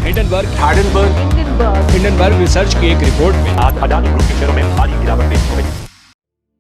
Hindenburg research की एक report में आज अडानी ग्रुप के शेयरों में भारी गिरावट देखने को मिली।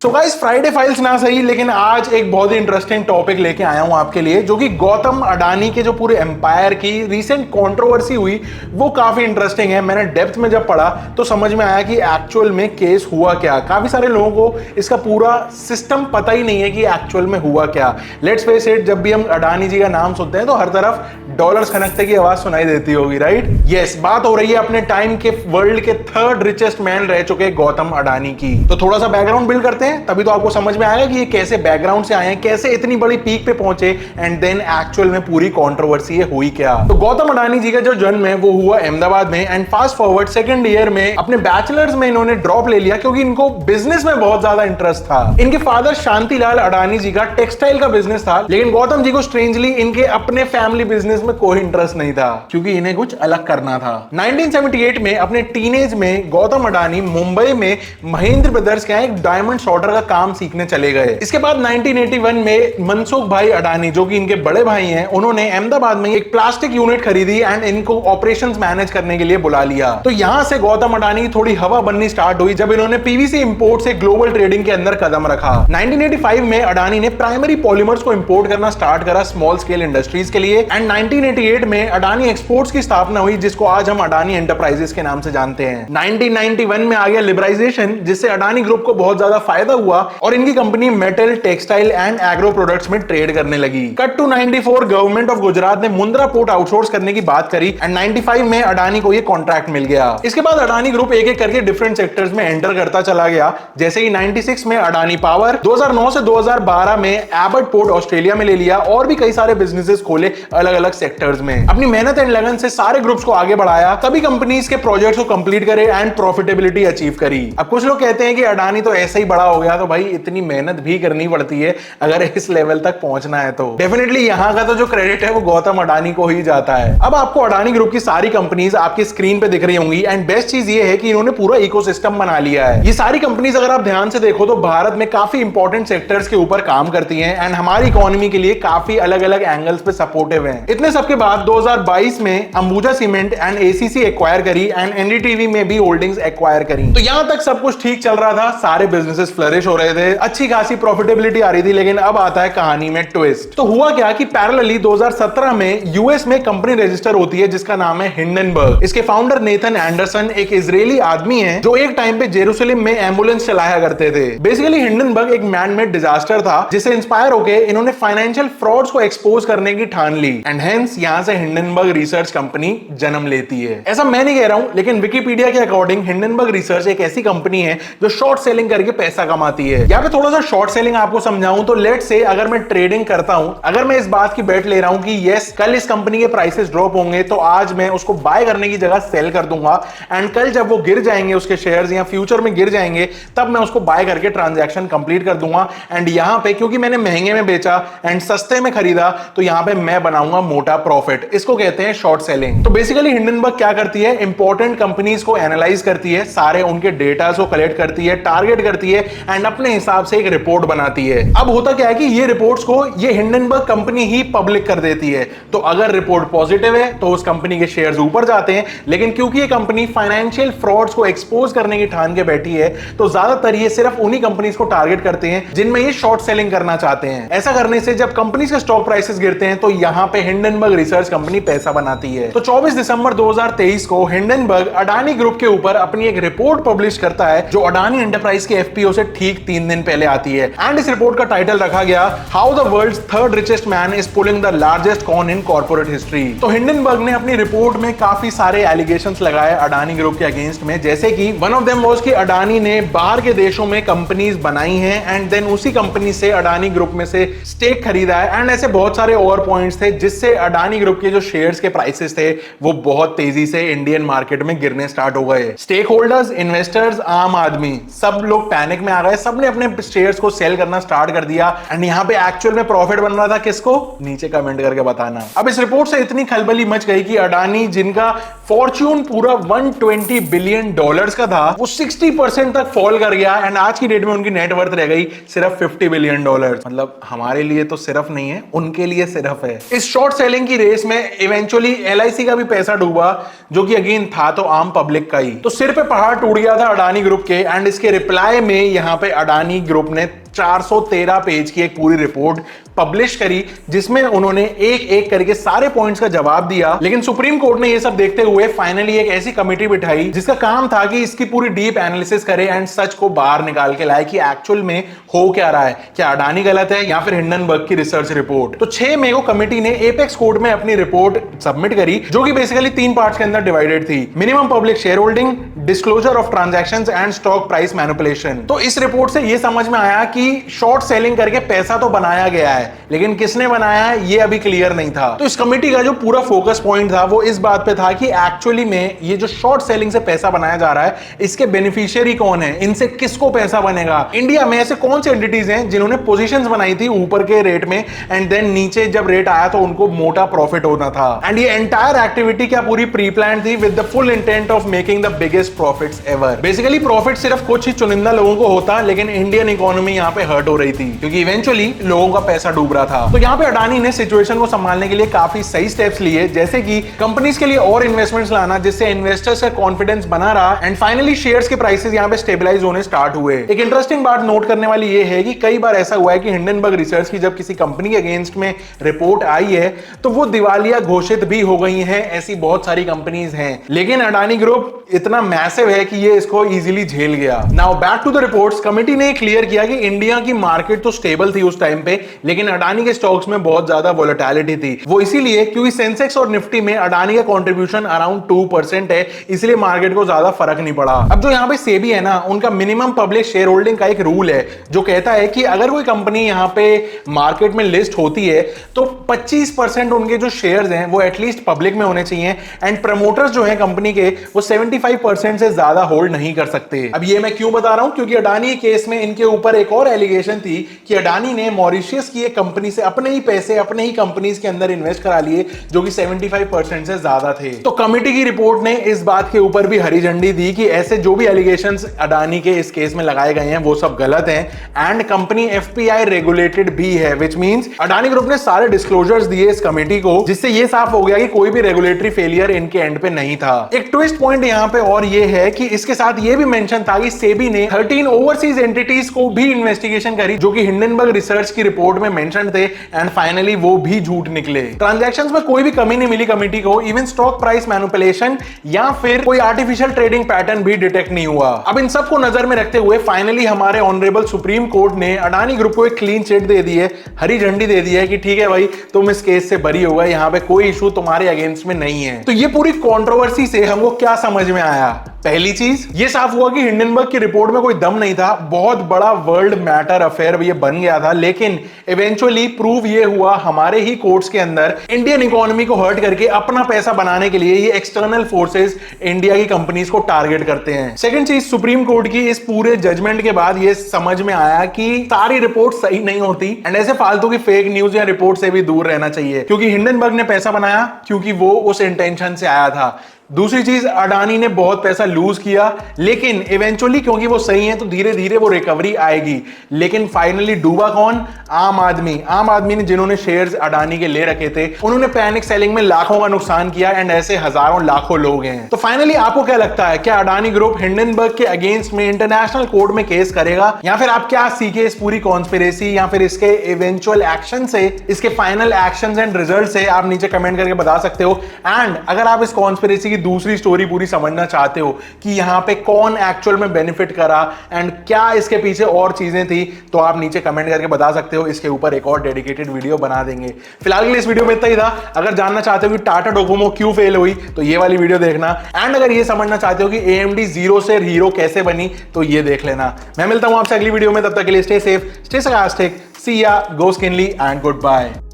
सो गाइस, फ्राइडे फाइल्स ना सही, लेकिन आज एक बहुत ही इंटरेस्टिंग टॉपिक लेके आया हूं आपके लिए, जो कि गौतम अडानी के जो पूरे एम्पायर की रिसेंट कंट्रोवर्सी हुई वो काफी इंटरेस्टिंग है। मैंने डेप्थ में जब पढ़ा तो समझ में आया कि एक्चुअल में केस हुआ क्या। काफी सारे लोगों को इसका पूरा सिस्टम पता ही नहीं है कि एक्चुअल में हुआ क्या। लेट्स फेस इट, जब भी हम अडानी जी का नाम सुनते हैं तो हर तरफ डॉलर्स खनकते की आवाज सुनाई देती होगी, राइट? यस, बात हो रही है अपने टाइम के वर्ल्ड के थर्ड रिचेस्ट मैन रह चुके गौतम अडानी की। तो थोड़ा सा बैकग्राउंड बिल्ड करते हैं, तभी तो आपको समझ में आएगा कि ये कैसे बैकग्राउंड से आए हैं, कैसे इतनी बड़ी पीक पे पहुंचे, एंड देन एक्चुअल में पूरी कंट्रोवर्सी ये हुई क्या। तो गौतम अडानी जी का जो जन्म है वो हुआ अहमदाबाद में, and fast forward second year में अपने बैचलर्स में इन्होंने ड्रॉप ले लिया क्योंकि इनको बिजनेस में बहुत ज्यादा इंटरेस्ट था। इनके फादर शांतिलाल अडानी जी का टेक्सटाइल का बिजनेस था, लेकिन गौतम जी को स्ट्रेंजली इनके अपने फैमिली बिजनेस में कोई इंटरेस्ट नहीं था क्योंकि इन्हें कुछ अलग करना था। 1978 में अपने टीनेज में गौतम अडानी मुंबई में महेंद्र ब्रदर्स के एक डायमंड शॉर्टर का काम सीखने चले गए। इसके बाद 1981 में मनसुख भाई अडानी, जो कि इनके बड़े भाई हैं, उन्होंने अहमदाबाद में एक प्लास्टिक यूनिट खरीदी एंड इनको ऑपरेशंस मैनेज करने के लिए बुला लिया। तो यहां से गौतम अडानी की थोड़ी हवा बननी स्टार्ट हुई जब इन्होंने पीवीसी इंपोर्ट से ग्लोबल ट्रेडिंग के अंदर कदम रखा। 1985 में अडानी ने प्राइमरी पॉलीमर्स को इंपोर्ट करना स्टार्ट करा स्मॉल स्केल इंडस्ट्रीज के लिए, एंड 1988 में अडानी एक्सपोर्ट्स की स्थापना हुई, जिसको आज हम अडानी एंटरप्राइजेस के नाम से जानते हैं। 1991 में आ गया लिबराइजेशन, जिससे अडानी ग्रुप को बहुत ज्यादा फायदा हुआ और इनकी company metal, textile and agro products में ट्रेड करने लगी। Cut to 94, government of Gujarat ने मुंद्रा पोर्ट आउटसोर्स करने की बात करी, एंड 95 में अडानी को ये कॉन्ट्रैक्ट मिल गया। इसके बाद अडानी ग्रुप एक एक करके डिफरेंट सेक्टर्स में एंटर करता चला गया, जैसे कि 96 में अडानी पावर, 2009 से 2012 में एबर्ट पोर्ट ऑस्ट्रेलिया में ले लिया, और भी कई सारे बिजनेसेस खोले अलग अलग सेक्टर्स में। अपनी मेहनत एंड लगन से सारे ग्रुप्स को आगे बढ़ाया, तभी कंपनीज के प्रोजेक्ट्स को कंप्लीट करे एंड प्रॉफिटेबिलिटी अचीव करी। अब कुछ लोग कहते हैं कि अडानी तो ऐसे ही बड़ा हो गया, तो भाई इतनी मेहनत भी करनी पड़ती है अगर इस लेवल तक पहुंचना है तो। डेफिनेटली यहां का तो जो क्रेडिट है वो गौतम अडानी को ही जाता है। अब आपको अडानी ग्रुप की सारी कंपनीज आपकी स्क्रीन पे दिख रही होंगी, एंड बेस्ट चीज ये है कि इन्होंने पूरा इकोसिस्टम बना लिया है। ये सारी कंपनीज अगर आप ध्यान से देखो तो भारत में काफी इंपॉर्टेंट सेक्टर्स के ऊपर काम करती हैं, एंड हमारी इकोनॉमी के लिए काफी अलग अलग एंगल्स पे सपोर्टिव हैं। इतने सबके बाद 2022 में Ambuja cement and ACC acquire करी, एंड एनडीटीवी में भी होल्डिंग्स एक्वायर करी। तो यहां तक सब कुछ ठीक चल रहा था, सारे बिजनेसेस फ्लरिश हो रहे थे, अच्छी खासी प्रॉफिटेबिलिटी आ रही थी, लेकिन अब आता है कहानी में ट्विस्ट। तो हुआ क्या कि पैरेलली 2017 में यूएस में कंपनी रजिस्टर होती है जिसका नाम है हिंडनबर्ग। इसके फाउंडर नेथन एंडरसन एक इजरायली आदमी है जो एक टाइम पे जेरूसलम में एम्बुलेंस चलाया करते थे। बेसिकली हिंडनबर्ग एक मैन मेड डिजास्टर था जिससे इंस्पायर होकर इन्होंने फाइनेंशियल फ्रॉड्स को एक्सपोज करने की ठान ली, एंड हेंस यहां से हिंडनबर्ग रिसर्च कंपनी जन्म लेती है। ऐसा मैं नहीं कह रहा हूं, लेकिन विकिपीडिया के अकॉर्डिंग हिंडनबर्ग रिसर्च एक ऐसी कंपनी है जो शॉर्ट सेलिंग करके पैसा कमाती है। यहाँ पे थोड़ा सा शॉर्ट सेलिंग आपको समझाऊं तो लेट्स से अगर मैं ट्रेडिंग करता हूं, अगर मैं इस बात की बेट ले रहा हूं कि यस कल इस कंपनी के प्राइसेस ड्रॉप होंगे, तो आज मैं उसको बाय करने की जगह सेल कर दूंगा, एंड कल जब वो गिर जाएंगे उसके शेयर्स या फ्यूचर में गिर जाएंगे, तब मैं उसको बाय करके ट्रांजैक्शन कंप्लीट कर दूंगा। एंड यहां पे क्योंकि मैंने महंगे में बेचा एंड सस्ते में खरीदा, तो यहां पे मैं बनाऊंगा मोटा प्रॉफिट। इसको कहते हैं शॉर्ट सेलिंग। तो बेसिकली हिंडनबर्ग क्या करती है, इंपॉर्टेंट कंपनीज को एनालाइज करती है, सारे उनके डेटा को कलेक्ट करती है, टारगेट करती है, एंड अपने हिसाब से एक रिपोर्ट बनाती है। अब होता क्या है कि ये रिपोर्ट्स को ये हिंडनबर्ग कंपनी ही पब्लिक कर देती है। तो अगर रिपोर्ट पॉजिटिव है तो उस कंपनी के शेयर्स ऊपर जाते हैं, लेकिन क्योंकि ये कंपनी फाइनेंशियल फ्रॉड्स को एक्सपोज करने की ठान के बैठी है, तो ज्यादातर ये सिर्फ उन्हीं कंपनीज को टारगेट करते हैं जिनमें ये शॉर्ट सेलिंग करना चाहते हैं। ऐसा करने से जब कंपनीज के स्टॉक प्राइसेस गिरते हैं तो यहां पे हिंडनबर्ग रिसर्च कंपनी पैसा बनाती है। तो 24 दिसंबर 2023 को हिंडनबर्ग अडानी ग्रुप के ऊपर अपनी एक रिपोर्ट पब्लिश करता है जो अडानी एंटरप्राइज के एफपीओ से ठीक 3 दिन पहले आती है, एंड इस रिपोर्ट का टाइटल रखा गया how the world's third richest man is pulling the largest con in corporate history. तो हिंडनबर्ग ने अपनी रिपोर्ट में काफी सारे एलिगेशंस लगाए अडानी ग्रुप के अगेंस्ट में, जैसे कि वन ऑफ देम वाज कि अडानी ने बाहर के देशों में कंपनीज बनाई हैं एंड देन उसी कंपनी से अडानी ग्रुप में से स्टेक खरीदा है, एंड ऐसे बहुत सारे और पॉइंट्स थे जिससे अडानी ग्रुप के जो शेयर्स के प्राइसेस थे वो बहुत तेजी से इंडियन मार्केट में गिरने स्टार्ट हो गए। स्टेक होल्डर्स, इन्वेस्टर्स, आम आदमी सब लोग पैनिक में आ गए, सबने अपने शेयर्स को सेल करना स्टार्ट कर दिया, एंड यहां पे एक्चुअल में प्रॉफिट बन रहा था किसको, नीचे कमेंट करके बताना। अब इस रिपोर्ट से इतनी खलबली मच गई कि अडानी जिनका फॉर्च्यून पूरा 120 बिलियन डॉलर्स का था, वो 60% तक फॉल कर गया एंड आज की डेट में उनकी नेटवर्थ रह गई सिर्फ 50 बिलियन डॉलर। मतलब हमारे लिए तो सिर्फ नहीं है, उनके लिए सिर्फ है। इस शॉर्ट सेलिंग की रेस में इवेंचुअली LIC का भी पैसा डूबा, जो कि अगेन था तो आम पब्लिक का ही। तो सिर पे पहाड़ टूट गया था अडानी ग्रुप के एंड इसके रिप्लाई में यहां पे अडानी ग्रुप ने 413 पेज की एक पूरी रिपोर्ट पब्लिश करी, जिसमें उन्होंने एक एक करके सारे पॉइंट्स का जवाब दिया। लेकिन सुप्रीम कोर्ट ने ये सब देखते हुए फाइनली एक ऐसी कमेटी बिठाई जिसका काम था कि इसकी पूरी डीप एनालिसिस करे एंड सच को बाहर निकाल के लाए कि एक्चुअल में हो क्या रहा है, क्या अडानी गलत है या फिर हिंडनबर्ग की रिसर्च रिपोर्ट। तो 6 मई को कमेटी ने एपेक्स कोर्ट में अपनी रिपोर्ट सबमिट करी, जो कि बेसिकली 3 पार्ट्स के अंदर डिवाइडेड थी: minimum public share holding, disclosure of transactions and stock price manipulation. तो इस रिपोर्ट से यह समझ में आया कि शॉर्ट सेलिंग करके पैसा तो बनाया गया है, लेकिन किसने बनाया है ये अभी क्लियर नहीं था। तो इस कमेटी का जो पूरा फोकस पॉइंट था वो इस बात पे था कि एक्चुअली में ये जो शॉर्ट सेलिंग से पैसा बनाया जा रहा है, इसके बेनिफिशियरी कौन है, इनसे किसको पैसा बनेगा। इंडिया में ऐसे कौन से एंटिटीज हैं जिन्होंने पोजीशंस बनाई थी ऊपर के रेट में एंड देन नीचे जब रेट आया तो उनको मोटा प्रॉफिट होना था। एंड ये एंटायर एक्टिविटी क्या पूरी प्री प्लान थी with the full intent of making the biggest profits ever. Basically profit सिर्फ कुछ ही चुनिंदा लोगों को होता, लेकिन इंडियन इकोनॉमी यहाँ पे हर्ट हो रही थी क्योंकि इवेंचुअली लोगों का पैसा डूब रहा था। तो यहाँ पे अडानी ने सिचुएशन को संभालने के लिए काफी सही स्टेप्स लिए, जैसे कि कंपनीज के लिए और इन्वेस्टमेंट्स लाना जिससे इन्वेस्टर्स का कॉन्फिडेंस बना रहा एंड फाइनली शेयर्स के प्राइसेस यहाँ पे स्टेबलाइज होने स्टार्ट हुए। एक इंटरेस्टिंग बात नोट करने वाली ये है कि कई बार ऐसा हुआ है कि हिंडनबर्ग रिसर्च की जब किसी कंपनी के अगेंस्ट में रिपोर्ट आई है तो वो दिवालिया घोषित भी हो गई है। ऐसी बहुत सारी कंपनीज हैं, लेकिन अडानी ग्रुप इतना मैसिव है कि ये इसको इजीली झेल गया। Now back to the reports. Committee ने क्लियर किया कि इंडिया की मार्केट तो स्टेबल थी उस टाइम पे, लेकिन अडानी के स्टॉक्स में बहुत ज्यादा वोलेटिलिटी थी। वो इसीलिए क्योंकि सेंसेक्स और निफ्टी में अडानी का कंट्रीब्यूशन अराउंड 2% है, इसलिए मार्केट को ज्यादा फर्क नहीं पड़ा। अब जो यहाँ पे सेबी है ना, उनका मिनिमम पब्लिक शेयर होल्डिंग का एक रूल है जो कहता है कि अगर कोई कंपनी यहाँ पे मार्केट में लिस्ट होती है तो 25% उनके जो शेयर्स हैं वो एटलीस्ट पब्लिक में होने चाहिए एंड प्रमोटर्स जो है कंपनी के वो 75% से ज्यादा होल्ड नहीं कर सकते। अब ये मैं क्यों बता रहा हूं, क्योंकि अडानी केस में इनके ऊपर एक और एलिगेशन थी कि अडानी ने मॉरिशियस की एक कंपनी से अपने ही पैसे अपने ही कंपनीज के अंदर इन्वेस्ट करा लिए जो कि 75% से ज्यादा थे। तो कमेटी की रिपोर्ट ने इस बात के ऊपर भी हरी झंडी दी कि ऐसे जो भी एलिगेशंस अडानी के इस केस में लगाए गए हैं वो सब गलत हैं एंड कंपनी FPI रेगुलेटेड भी है, व्हिच मींस अडानी ग्रुप ने सारे डिस्क्लोजर्स दिए इस कमेटी को, जिससे ये साफ हो गया कि कोई भी रेगुलेटरी फेलियर इनके एंड पे नहीं था। एक ट्विस्ट पॉइंट यहां पे और ये है कि इसके साथ ये भी मेंशन था कि सेबी ने 13 ओवरसीज एंटिटीज को भी इन्वेस्टिगेशन करी जो कि हिंडनबर्ग रिसर्च की रिपोर्ट में मेंशन थे एंड फाइनली वो भी झूठ निकले। ट्रांजैक्शंस में कोई भी कमी नहीं मिली कमेटी को, इवन स्टॉक प्राइस मैनिपुलेशन या फिर कोई आर्टिफिशियल ट्रेडिंग पैटर्न भी डिटेक्ट नहीं हुआ। अब इन सबको नजर में रखते हुए फाइनली हमारे ऑनरेबल सुप्रीम कोर्ट ने अडानी ग्रुप को एक क्लीन चिट दे दी है, हरी झंडी दे दी है कि ठीक है भाई, तुम इस केस से बरी हो गए, यहां पे कोई इशू तुम्हारे अगेंस्ट में नहीं है। तो ये पूरी कंट्रोवर्सी से हमको क्या समझ में आया? पहली चीज ये साफ हुआ कि हिंडनबर्ग की रिपोर्ट में कोई दम नहीं था, बहुत बड़ा वर्ल्ड मैटर अफेयर ये बन गया था, लेकिन इवेंचुअली प्रूव ये हुआ हमारे ही कोर्ट्स के अंदर इंडियन इकोनॉमी को हर्ट करके अपना पैसा बनाने के लिए ये एक्सटर्नल फोर्सेस इंडिया की कंपनीज को टारगेट करते हैं। सेकंड चीज, सुप्रीम कोर्ट की इस पूरे जजमेंट के बाद ये समझ में आया कि सारी रिपोर्ट सही नहीं होती एंड ऐसे फालतू की फेक न्यूज या रिपोर्ट से भी दूर रहना चाहिए, क्योंकि हिंडनबर्ग ने पैसा बनाया क्योंकि वो उस इंटेंशन से आया था। दूसरी चीज, अडानी ने बहुत पैसा लूज किया, लेकिन इवेंचुअली क्योंकि वो सही है तो धीरे धीरे वो रिकवरी आएगी। लेकिन फाइनली डूबा कौन? आम आदमी। आम आदमी ने जिन्होंने शेयर्स अडानी के ले रखे थे, उन्होंने पैनिक सेलिंग में लाखों का नुकसान किया एंड ऐसे हजारों लाखों लोग हैं। तो फाइनली आपको क्या लगता है, क्या अडानी ग्रुप हिंडनबर्ग के अगेंस्ट में इंटरनेशनल कोर्ट में केस करेगा, या फिर आप क्या सीखे इस पूरी कॉन्स्पिरेसी या फिर इसके इवेंचुअल एक्शन से, इसके फाइनल एक्शंस एंड रिजल्ट से? आप नीचे कमेंट करके बता सकते हो। एंड अगर आप इस कॉन्स्पिरेसी दूसरी स्टोरी पूरी समझना चाहते हो कि यहां पे कौन एक्चुअल में बेनिफिट करा एंड क्या इसके पीछे और चीजें थी, तो आप नीचे कमेंट करके बता सकते हो। इसके ऊपर एक और डेडिकेटेड वीडियो बना देंगे। फिलहाल के लिए इस वीडियो में इतना ही था। अगर जानना चाहते हो कि टाटा डोकोमो क्यों फेल हुई तो ये वाली वीडियो देखना, एंड अगर ये समझना चाहते हो कि AMD जीरो से हीरो कैसे बनी तो ये देख लेना। मैं मिलता हूं आपसे अगली वीडियो में, तब तक के लिए stay safe, stay sarcastic, see ya, go skinly and goodbye।